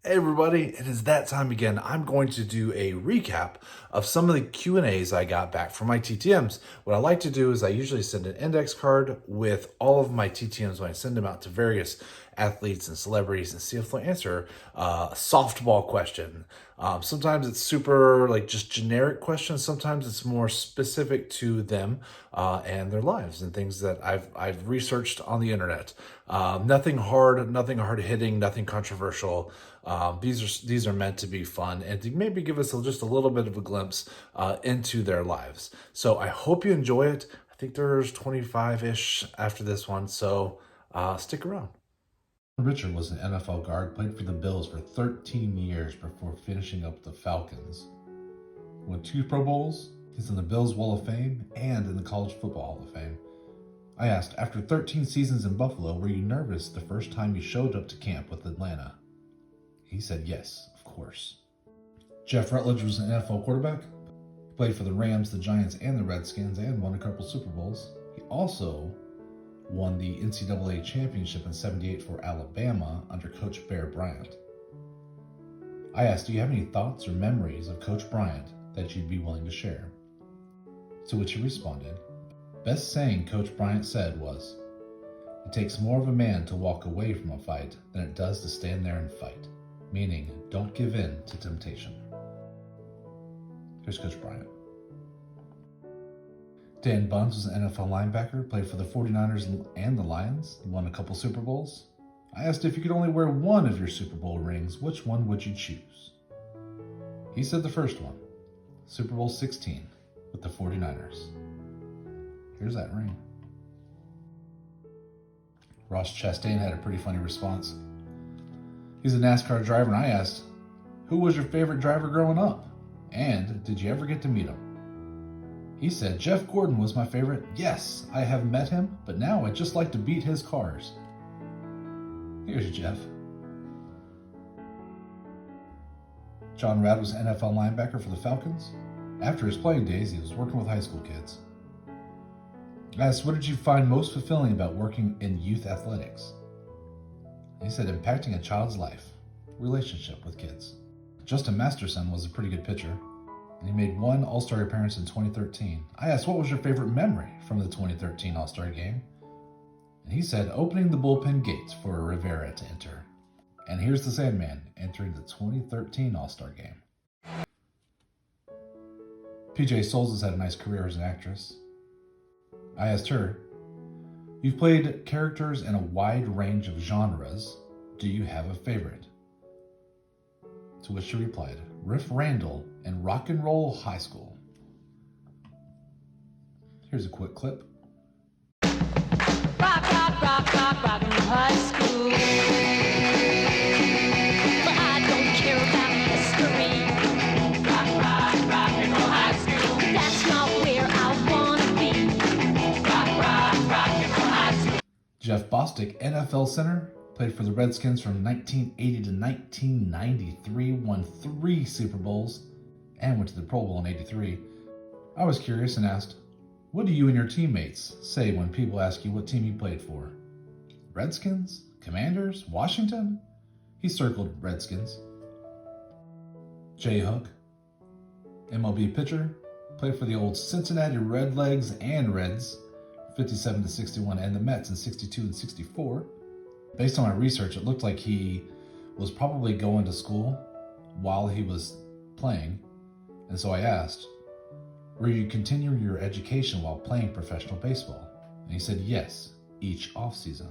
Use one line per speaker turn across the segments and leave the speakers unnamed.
Hey everybody, it is that time again. I'm going to do a recap of some of the Q&As I got back from my TTMs. What I like to do is I usually send an index card with all of my TTMs when I send them out to various athletes and celebrities and see if they'll answer a softball question. Sometimes it's super just generic questions. Sometimes it's more specific to them and their lives and things that I've researched on the internet. Nothing hard hitting, nothing controversial. These are meant to be fun and to maybe give us just a little bit of a glimpse into their lives. So I hope you enjoy it. I think there's 25-ish after this one, so stick around. Richard was an NFL guard, played for the Bills for 13 years before finishing up the Falcons. Won 2 Pro Bowls, he's in the Bills Wall of Fame and in the College Football Hall of Fame. I asked, after 13 seasons in Buffalo, were you nervous the first time you showed up to camp with Atlanta? He said yes, of course. Jeff Rutledge was an NFL quarterback. He played for the Rams, the Giants, and the Redskins, and won a couple Super Bowls. He also won the NCAA championship in '78 for Alabama under Coach Bear Bryant. I asked, do you have any thoughts or memories of Coach Bryant that you'd be willing to share? To which he responded, best saying Coach Bryant said was, it takes more of a man to walk away from a fight than it does to stand there and fight. Meaning, don't give in to temptation. Here's Coach Bryant. Dan Buns was an NFL linebacker, played for the 49ers and the Lions. He won a couple Super Bowls. I asked if you could only wear one of your Super Bowl rings, which one would you choose? He said the first one, Super Bowl 16 with the 49ers. Here's that ring. Ross Chastain had a pretty funny response. He's a NASCAR driver, and I asked, who was your favorite driver growing up? And did you ever get to meet him? He said, Jeff Gordon was my favorite. Yes, I have met him, but now I just like to beat his cars. Here's Jeff. John Rad was an NFL linebacker for the Falcons. After his playing days, he was working with high school kids. I asked, what did you find most fulfilling about working in youth athletics? He said, impacting a child's life, relationship with kids. Justin Masterson was a pretty good pitcher, and he made one All-Star appearance in 2013. I asked, what was your favorite memory from the 2013 All-Star game? And he said, opening the bullpen gates for Rivera to enter. And here's the Sandman entering the 2013 All-Star game. PJ Souls has had a nice career as an actress. I asked her, you've played characters in a wide range of genres. Do you have a favorite? To which she replied, Riff Randall in Rock and Roll High School. Here's a quick clip.
Rock, rock, rock, rock, rock in high school. But I don't care about history. Rock, rock, rock and roll high school. That's not where I wanna be. Rock, rock, rock and roll high school.
Jeff Bostic, NFL center, played for the Redskins from 1980 to 1993, won 3 Super Bowls, and went to the Pro Bowl in '83. I was curious and asked, what do you and your teammates say when people ask you what team you played for? Redskins? Commanders? Washington? He circled Redskins. Jay Hook, MLB pitcher, played for the old Cincinnati Redlegs and Reds, 57 to 61, and the Mets in 62 and 64. Based on my research, it looked like he was probably going to school while he was playing, and so I asked, were you continuing your education while playing professional baseball? And he said yes, each off-season.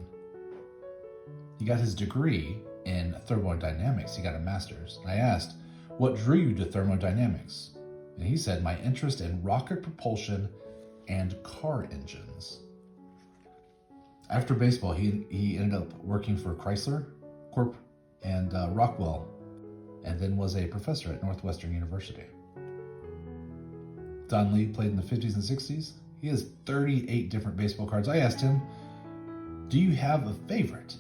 He got his degree in thermodynamics. He got a master's. And I asked, what drew you to thermodynamics? And he said, my interest in rocket propulsion and car engines. After baseball, he ended up working for Chrysler Corp and Rockwell, and then was a professor at Northwestern University. Don Lee played in the 50s and 60s. He has 38 different baseball cards. I asked him, do you have a favorite?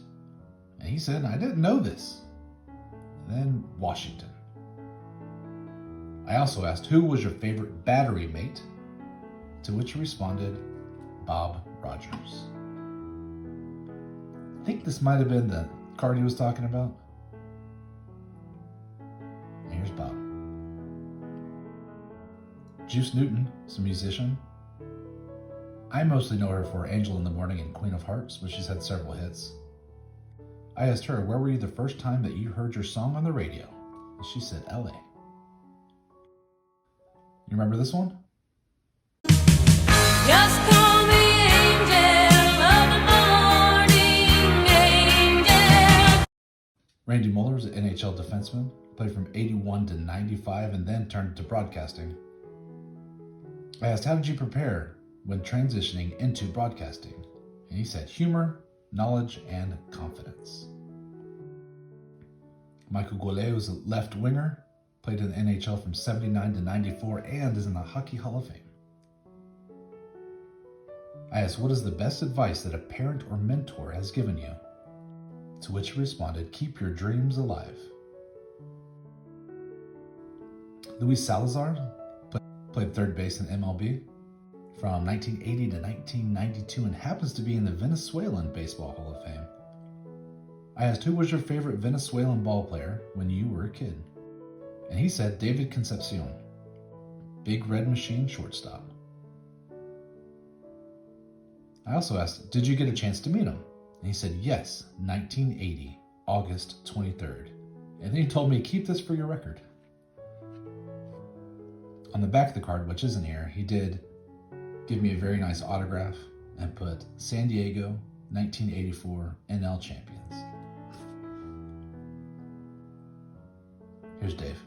And he said, I didn't know this. And then Washington. I also asked, who was your favorite battery mate? To which he responded, Bob Rogers. I think this might have been the card he was talking about. pop. Juice Newton is a musician. I mostly know her for Angel in the Morning and Queen of Hearts, but she's had several hits. I asked her, where were you the first time that you heard your song on the radio? And she said, LA. You remember this one?
Just call me angel of the morning, angel.
Randy Mueller was an NHL defenseman, played from 81 to 95 and then turned to broadcasting. I asked, how did you prepare when transitioning into broadcasting? And he said, humor, knowledge, and confidence. Michael Goulet was a left winger, played in the NHL from 79 to 94, and is in the Hockey Hall of Fame. I asked, what is the best advice that a parent or mentor has given you? To which he responded, keep your dreams alive. Luis Salazar played third base in MLB from 1980 to 1992 and happens to be in the Venezuelan Baseball Hall of Fame. I asked, who was your favorite Venezuelan ball player when you were a kid? And he said, David Concepcion, Big Red Machine shortstop. I also asked, did you get a chance to meet him? And he said, yes, 1980, August 23rd. And then he told me, keep this for your record. On the back of the card, which isn't here, he did give me a very nice autograph and put San Diego 1984 NL champions. Here's Dave.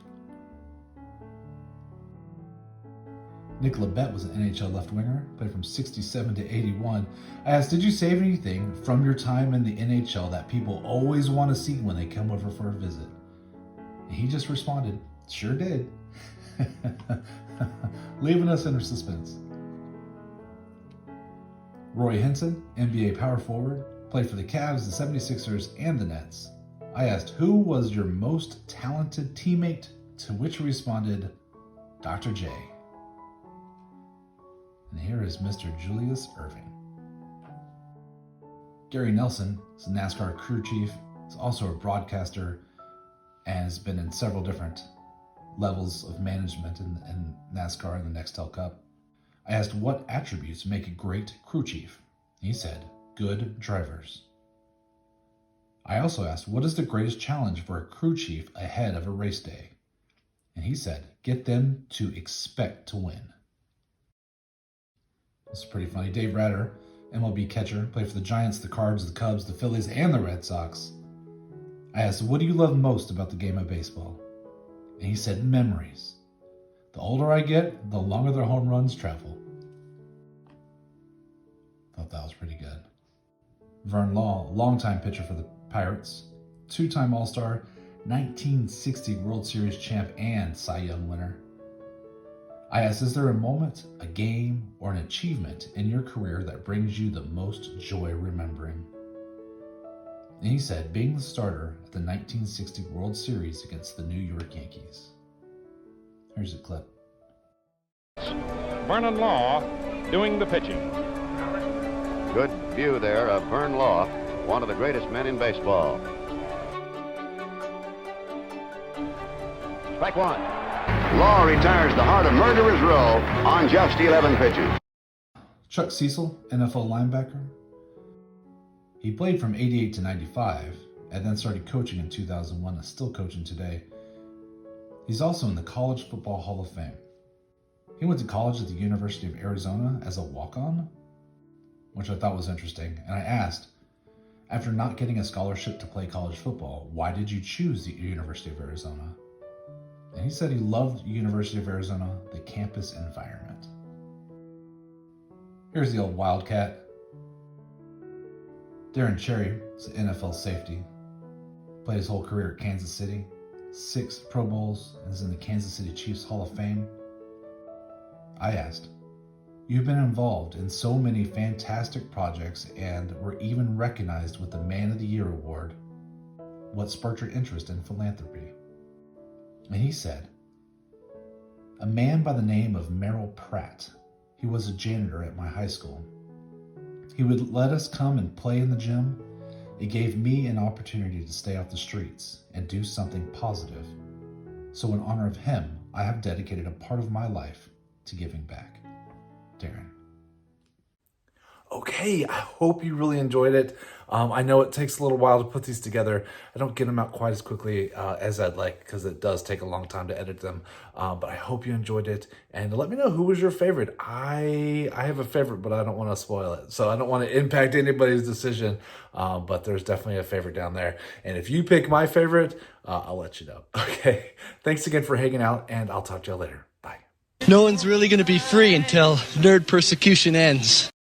Nick Labette was an NHL left winger, played from 67 to 81. I asked, did you save anything from your time in the NHL that people always want to see when they come over for a visit? And he just responded, sure did. Leaving us in suspense. Roy Hinton, NBA power forward, played for the Cavs, the 76ers, and the Nets. I asked, who was your most talented teammate? To which he responded, Dr. J. And here is Mr. Julius Irvin. Gary Nelson is a NASCAR crew chief. He's also a broadcaster and has been in several different levels of management in NASCAR and the Nextel Cup. I asked what attributes make a great crew chief. He said, good drivers. I also asked, what is the greatest challenge for a crew chief ahead of a race day? And he said, get them to expect to win. This is pretty funny. Dave Ratter, MLB catcher, played for the Giants, the Cards, the Cubs, the Phillies, and the Red Sox. I asked, what do you love most about the game of baseball? And he said, memories. The older I get, the longer the home runs travel. Thought that was pretty good. Vern Law, longtime pitcher for the Pirates, two-time All-Star, 1960 World Series champ, and Cy Young winner. I asked, is there a moment, a game, or an achievement in your career that brings you the most joy remembering? And he said, being the starter at the 1960 World Series against the New York Yankees. Here's a clip.
Vernon Law doing the pitching.
Good view there of Vern Law, one of the greatest men in baseball. Strike one. Law retires the heart of Murderers Row on just 11 pitches.
Chuck Cecil, NFL linebacker. He played from 88 to 95 and then started coaching in 2001 and is still coaching today. He's also in the College Football Hall of Fame. He went to college at the University of Arizona as a walk-on, which I thought was interesting. And I asked, after not getting a scholarship to play college football, why did you choose the University of Arizona? And he said he loved University of Arizona, the campus environment. Here's the old Wildcat. Darren Cherry is an NFL safety. Played his whole career at Kansas City. 6 Pro Bowls and is in the Kansas City Chiefs Hall of Fame. I asked, you've been involved in so many fantastic projects and were even recognized with the Man of the Year award. What sparked your interest in philanthropy? And he said, a man by the name of Merrill Pratt. He was a janitor at my high school. He would let us come and play in the gym. It gave me an opportunity to stay off the streets and do something positive. So in honor of him, I have dedicated a part of my life to giving back. Darren. Okay, I hope you really enjoyed it. I know it takes a little while to put these together. I don't get them out quite as quickly as I'd like because it does take a long time to edit them. But I hope you enjoyed it. And let me know, who was your favorite? I have a favorite, but I don't want to spoil it. So I don't want to impact anybody's decision. But there's definitely a favorite down there. And if you pick my favorite, I'll let you know. Okay, thanks again for hanging out, and I'll talk to you later. Bye.
No one's really going to be free until nerd persecution ends.